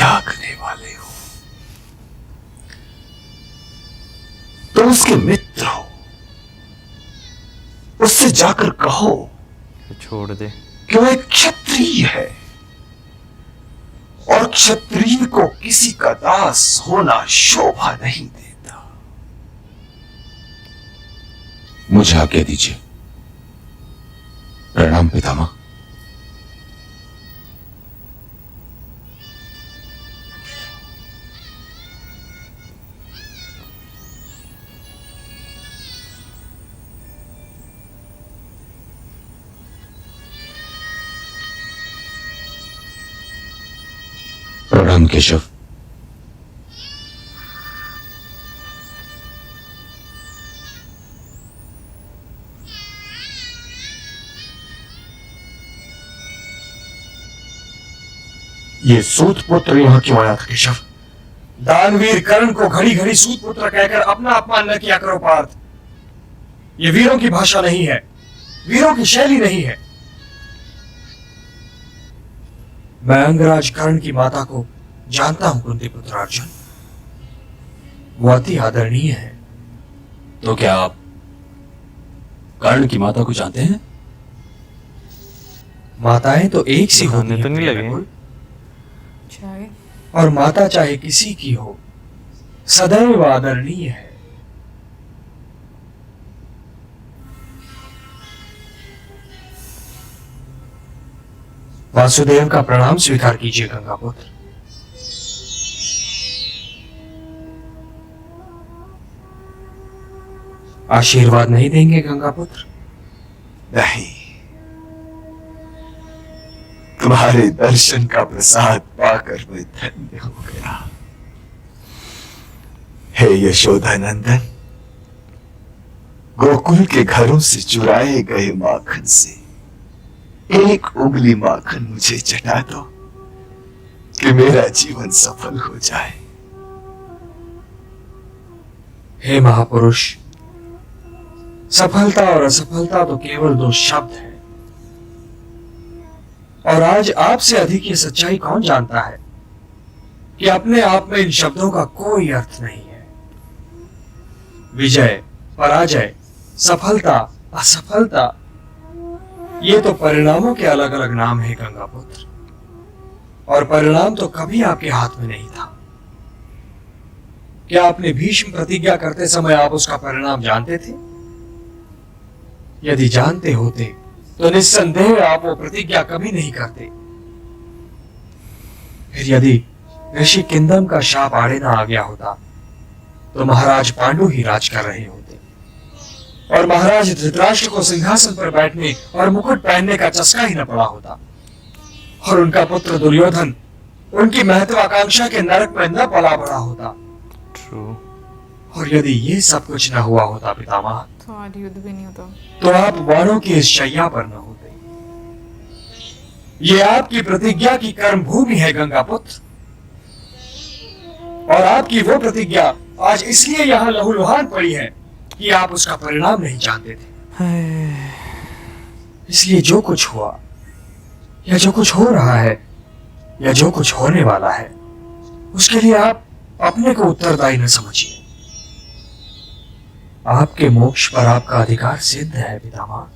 त्यागने वाले हो तो उसके मित्र हो, उससे जाकर कहो छोड़ दे कि वो एक क्षत्रिय है और क्षत्रिय को किसी का दास होना शोभा नहीं देता। मुझे आज्ञा दीजिए। प्रणाम पितामह। प्रणाम केशव। ये सूत पुत्र यहां क्यों आया था केशव? दानवीर कर्ण को घड़ी घड़ी सूत पुत्र कहकर अपना अपमान न किया करो पार्थ। ये वीरों की भाषा नहीं है, वीरों की शैली नहीं है। मैं अंगराज कर्ण की माता को जानता हूं कुंती पुत्र अर्जुन, वो अति आदरणीय है। तो क्या आप कर्ण की माता को जानते हैं? माताएं तो एक सी होती हैं तो नहीं लगे। और माता चाहे किसी की हो सदैव आदरणीय है। वासुदेव का प्रणाम स्वीकार कीजिए गंगापुत्र। आशीर्वाद नहीं देंगे गंगापुत्र? नहीं, तुम्हारे दर्शन का प्रसाद पाकर मैं धन्य हो गया। हे यशोदा नंदन, गोकुल के घरों से चुराए गए माखन से एक उंगली माखन मुझे चटा दो कि मेरा जीवन सफल हो जाए। हे महापुरुष, सफलता और असफलता तो केवल दो शब्द हैं, और आज आपसे अधिक ये सच्चाई कौन जानता है कि अपने आप में इन शब्दों का कोई अर्थ नहीं है। विजय, पराजय, सफलता, असफलता, ये तो परिणामों के अलग अलग नाम है गंगापुत्र, और परिणाम तो कभी आपके हाथ में नहीं था। क्या आपने भीष्म प्रतिज्ञा करते समय आप उसका परिणाम जानते थे? यदि जानते होते तो निस्संदेह आप वो प्रतिज्ञा कभी नहीं करते। फिर यदि ऋषि किंदम का शाप आड़े ना आ गया होता तो महाराज पांडु ही राज कर रहे होते, और महाराज धृतराष्ट्र को सिंहासन पर बैठने और मुकुट पहनने का चस्का ही न पड़ा होता, और उनका पुत्र दुर्योधन उनकी महत्वाकांक्षा के नरक में न पला बड़ा होता। और यदि ये सब कुछ न हुआ होता पितामह, तो आज युद्ध भी नहीं होता, तो आप वाणों की इस शैया पर न होते। ये आपकी प्रतिज्ञा की कर्म भूमि है गंगापुत्र, और आपकी वो प्रतिज्ञा आज इसलिए यहाँ लहूलुहान पड़ी है कि आप उसका परिणाम नहीं जानते थे। इसलिए जो कुछ हुआ, या जो कुछ हो रहा है, या जो कुछ होने वाला है, उसके लिए आप अपने को उत्तरदायी न समझिए। आपके मोक्ष पर आपका अधिकार सिद्ध है पितामह।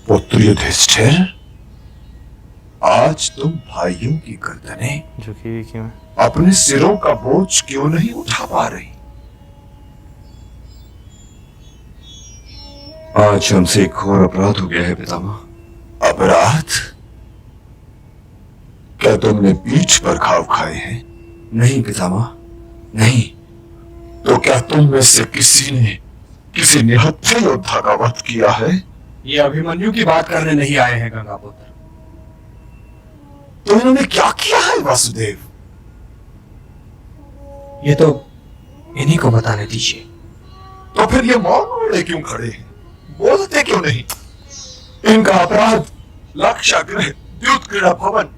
पुत्र युधिष्ठिर, आज तुम भाइयों की गर्दनें झुकी हुई क्यों? अपने सिरों का बोझ क्यों नहीं उठा पा रही? आज हमसे एक घोर अपराध हो गया है पितामह। अपराध? क्या तुमने पीठ पर घाव खाए हैं? नहीं पितामह, नहीं। तो क्या तुम में से किसी ने किसी निहत्थे योद्धा का वध किया है? ये अभिमन्यु की बात करने नहीं आए हैं गंगापुत्र। तो इन्होंने क्या किया है वासुदेव? ये तो इन्हीं को बताने दीजिए। तो फिर ये मौन ओढ़े क्यों खड़े हैं? बोलते क्यों नहीं? इनका अपराध लाक्षागृह, द्युत क्रीड़ा भवन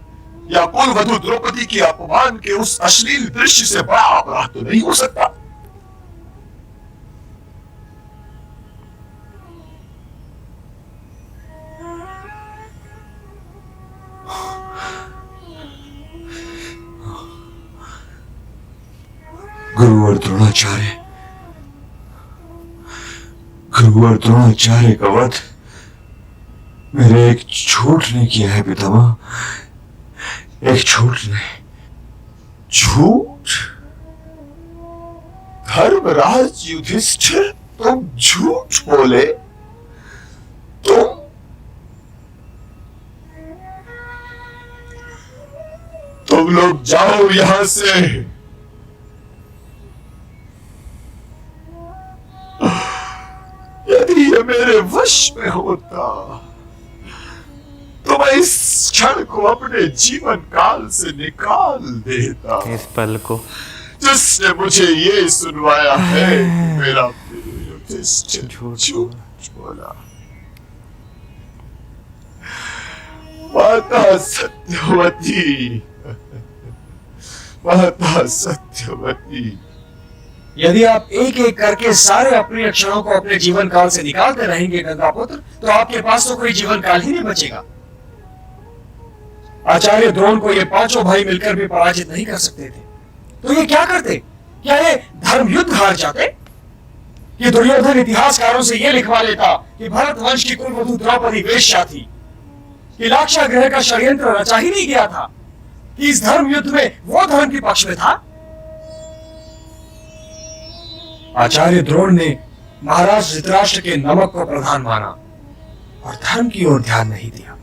या कुलवधू द्रौपदी की अपमान के उस अश्लील दृश्य से बड़ा अपराध तो नहीं हो सकता। गुरु और द्रोणाचार्य का वध मेरे एक झूठ ने किया है पितामह, एक झूठ ने। झूठ? धर्मराज युधिष्ठिर, तुम झूठ बोले? तुम लोग जाओ यहां से। यदि ये मेरे वश में होता तो मैं इस क्षण को अपने जीवन काल से निकाल देता, इस पल को जिसने मुझे ये सुनवाया है कि मेरा प्रिय युधिष्ठिर झूठ बोला। माता सत्यवती, माता सत्यवती, यदि आप एक एक करके सारे अप्रिय क्षणों को अपने जीवन काल से निकालते रहेंगे गंगापुत्र, तो आपके पास तो कोई जीवन काल ही नहीं बचेगा। आचार्य द्रोण को ये पांचों भाई मिलकर भी पराजित नहीं कर सकते थे, तो ये क्या करते? क्या ये धर्म युद्ध हार जाते? ये दुर्योधन इतिहासकारों से ये लिखवा लेता कि भरत वंश की कुलवधू द्रौपदी वेश्या थी, कि लाक्षागृह का षड्यंत्र रचा ही नहीं गया था, कि इस धर्म युद्ध में वो धर्म के पक्ष में था। आचार्य द्रोण ने महाराज धृतराष्ट्र के नमक को प्रधान माना और धर्म की ओर ध्यान नहीं दिया।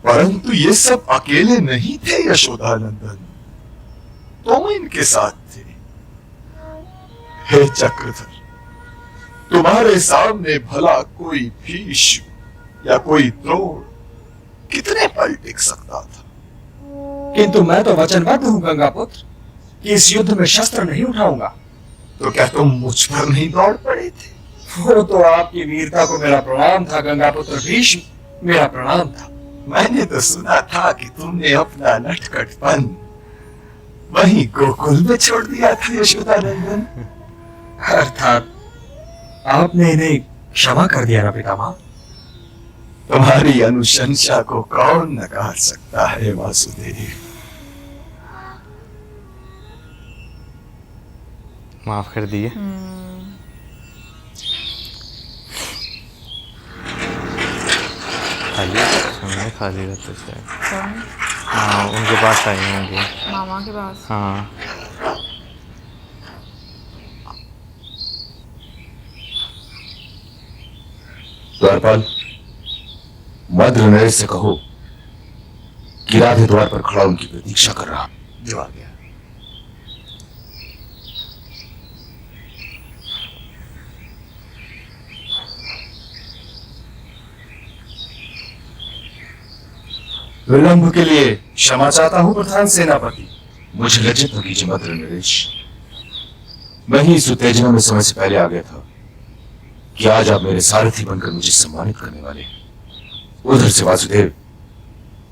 परंतु ये सब अकेले नहीं थे यशोदानंदन, तुम इनके साथ थे। हे चक्रधर, तुम्हारे सामने भला कोई भीष्म या कोई द्रोण कितने पल टिक सकता था? किंतु मैं तो वचनबद्ध हूं गंगापुत्र कि इस युद्ध में शस्त्र नहीं उठाऊंगा। तो क्या तुम मुझ पर नहीं दौड़ पड़े थे? वो तो आपकी वीरता को मेरा प्रणाम था गंगापुत्र भीष्म, मेरा प्रणाम था। मैंने तो सुना था कि तुमने अपना नटखटपन वहीं गोकुल में छोड़ दिया था यशोदानंदन। अर्थात आपने इन्हें क्षमा कर दिया ना पितामह? तुम्हारी अनुशंसा को कौन नकार सकता है वासुदेव। माफ कर दिए। खाली समय खाली रहते थे। हाँ, उनके पास आए होंगे, मामा के पास। हाँ द्वारपाल, मद्र नरेश से कहो कि राधे द्वार पर खड़ा उनकी प्रतीक्षा कर रहा। जो आ गया। विलंब के लिए क्षमा चाहता हूं प्रधान सेनापति। मुझे लज्जित न कीजिए मद्र नरेश, मैं ही इस उत्तेजना में समय से पहले आ गया था कि आज आप मेरे सारथी बनकर मुझे सम्मानित करने वाले हैं। उधर से वासुदेव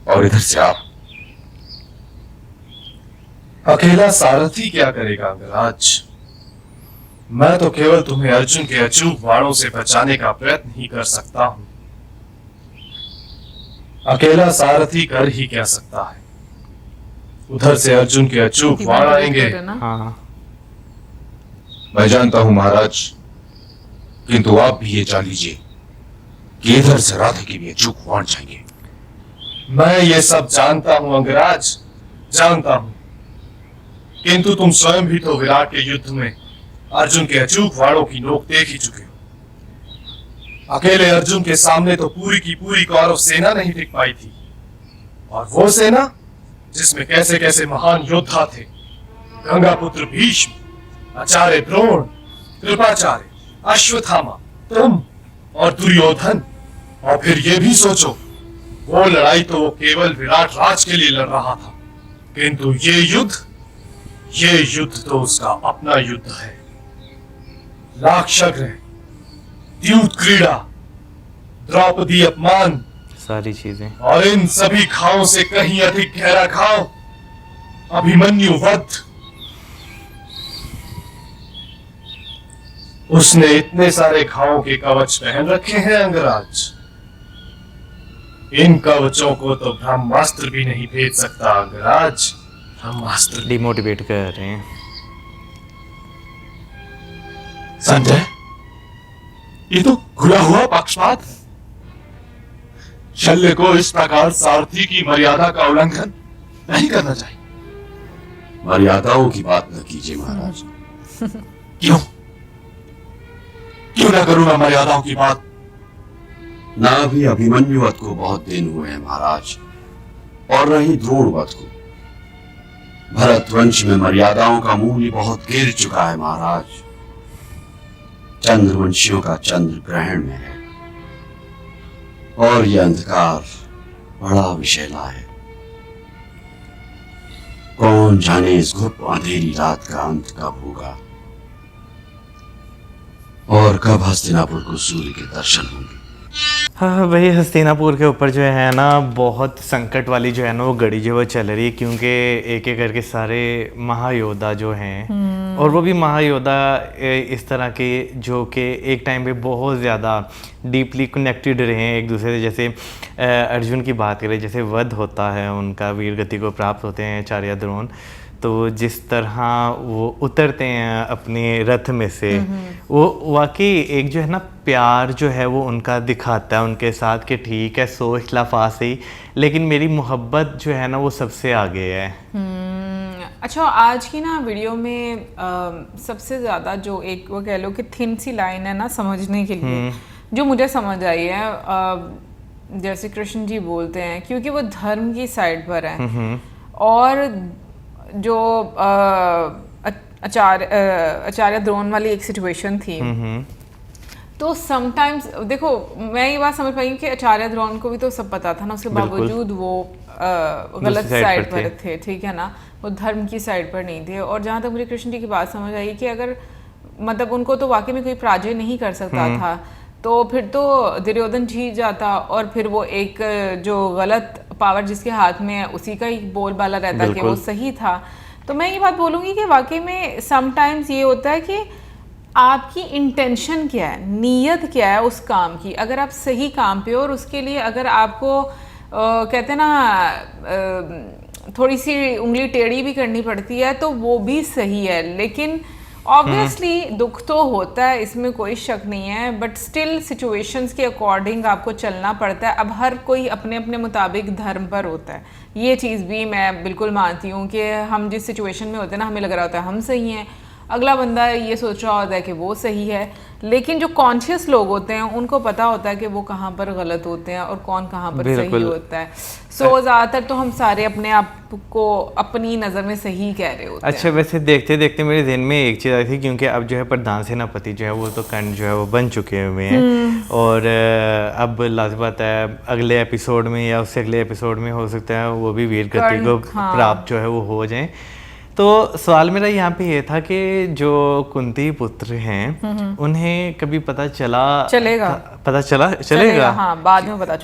और इधर से आप। अकेला सारथी क्या करेगा अंगराज? मैं तो केवल तुम्हें अर्जुन के अचूक वाणों से बचाने का प्रयत्न ही कर सकता हूं। अकेला सारथी कर ही क्या सकता है? उधर से अर्जुन के अचूक वाण आएंगे। हाँ मैं जानता हूं महाराज, किंतु आप भी ये जान लीजिए कि इधर से राधे के भी अचूक वाण जाएंगे। मैं ये सब जानता हूं अंगराज, जानता हूं, किंतु तुम स्वयं भी तो विराट के युद्ध में अर्जुन के अचूक वाणों की नोक देख ही चुके हो। अकेले अर्जुन के सामने तो पूरी की पूरी कौरव सेना नहीं टिक पाई थी, और वो सेना जिसमें कैसे कैसे महान योद्धा थे, गंगापुत्र भीष्म, आचार्य द्रोण, कृपाचार्य, अश्वत्थामा, तुम और दुर्योधन। और फिर ये भी सोचो, वो लड़ाई तो वो केवल विराट राज के लिए लड़ रहा था, किंतु ये युद्ध तो उसका अपना युद्ध है। लाक्षागृह, द्यूत क्रीड़ा, द्रौपदी अपमान, सारी चीजें, और इन सभी घावों से कहीं अधिक गहरा घाव अभिमन्यु वध। उसने इतने सारे घावों के कवच पहन रखे हैं अंगराज, इन कवचों को तो ब्रह्मास्त्र भी नहीं भेद सकता अंगराज। ब्रह्मास्त्र। डिमोटिवेट कर रहे हैं। संजय, ये तो खुला हुआ पक्षपात है। शल्य को इस प्रकार सारथी की मर्यादा का उल्लंघन नहीं करना चाहिए। मर्यादाओं की बात न कीजिए महाराज। क्यों क्यों ना करूं मैं मर्यादाओं की बात? ना भी अभिमन्यु वध को बहुत दिन हुए हैं महाराज, और न ही द्रोण वध को। भरत वंश में मर्यादाओं का मूल्य बहुत गिर चुका है महाराज। चंद्रवंशियों का चंद्र ग्रहण में है, और यह अंधकार बड़ा विषैला है। कौन जाने इस गुप्त अंधेरी रात का अंत कब होगा, और कब हस्तिनापुर को सूर्य के दर्शन होंगे। हाँ भाई, हस्तिनापुर के ऊपर जो है ना बहुत संकट वाली जो है ना वो घड़ी जो वो चल रही है, क्योंकि एक एक करके सारे महायोद्धा जो हैं, और वो भी महायोद्धा इस तरह के जो कि एक टाइम पे बहुत ज़्यादा डीपली कनेक्टेड रहे हैं एक दूसरे से। जैसे अर्जुन की बात करें, जैसे वध होता है उनका, वीर गति को प्राप्त होते हैं आचार्य द्रोण, तो जिस तरह वो उतरते हैं अपने रथ में से, वो वाकई एक जो है ना प्यार जो है वो उनका दिखाता है उनके साथ कि ठीक है 100 खिलाफा सही, लेकिन मेरी मोहब्बत जो है ना वो सबसे आगे है। अच्छा, आज की ना वीडियो में सबसे ज़्यादा जो एक वो कह लो कि थिन सी लाइन है ना समझने के लिए, जो मुझे समझ आई है, जैसे कृष्ण जी बोलते हैं, क्योंकि वो धर्म की साइड पर है, और जो आचार्य द्रोण वाली एक सिचुएशन थी, तो समटाइम्स देखो मैं ये बात समझ पाई कि आचार्य द्रोण को भी तो सब पता था ना, उसके बावजूद वो गलत साइड पर थे, ठीक है ना, वो धर्म की साइड पर नहीं थे। और जहाँ तक मुझे कृष्ण जी की बात समझ आई कि अगर मतलब उनको तो वाकई में कोई पराजय नहीं कर सकता था, तो फिर तो दुर्योधन जीत जाता, और फिर वो एक जो गलत पावर जिसके हाथ में है उसी का ही बोलबाला रहता कि वो सही था। तो मैं ये बात बोलूँगी कि वाकई में समटाइम्स ये होता है कि आपकी इंटेंशन क्या है, नीयत क्या है उस काम की। अगर आप सही काम पे हो और उसके लिए अगर आपको कहते हैं ना थोड़ी सी उंगली टेढ़ी भी करनी पड़ती है तो वो भी सही है, लेकिन ऑब्वियसली दुख तो होता है, इसमें कोई शक नहीं है, बट स्टिल सिचुएशंस के अकॉर्डिंग आपको चलना पड़ता है। अब हर कोई अपने अपने मुताबिक धर्म पर होता है, ये चीज़ भी मैं बिल्कुल मानती हूँ कि हम जिस सिचुएशन में होते हैं ना, हमें लग रहा होता है हम सही हैं, अगला बंदा ये सोच रहा होता है कि वो सही है, लेकिन जो कॉन्शियस लोग होते हैं उनको पता होता है कि वो कहाँ पर गलत होते हैं और कौन कहाँ पर सही होता है। सो ज़्यादातर तो हम सारे अपने आप को अपनी नज़र में सही कह रहे होते हैं। अच्छा, वैसे देखते देखते मेरे दिन में एक चीज़ आई थी, क्योंकि अब जो है प्रधान सेनापति जो है वो तो कर्ण जो है वो बन चुके हुए हैं, और अब लाज़िम बात है अगले एपिसोड में या उससे अगले एपिसोड में हो सकता है वो भी वीर गति को प्राप्त जो है वो हो जाए। तो सवाल मेरा यहाँ पे ये था कि जो कुंती पुत्र हैं उन्हें कभी पता चलेगा? हाँ, बाद में पता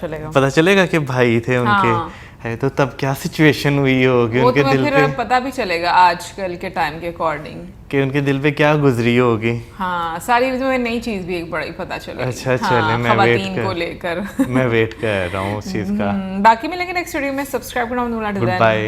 चलेगा कि भाई थे उनके। हाँ। है तो तब क्या सिचुएशन हुई होगी वो उनके दिल पे, पता भी चलेगा आजकल के टाइम के अकॉर्डिंग कि उनके दिल पे क्या गुजरी होगी। हाँ, सारी में नई चीज भी एक बड़ा ही पता चलेगी। अच्छा, चले मैं लेकर मैं वेट कर रहा हूँ उस चीज का। बाकी मिलेंगे नेक्स्ट वीडियो में। सब्सक्राइब करना मत भूलना। Good bye.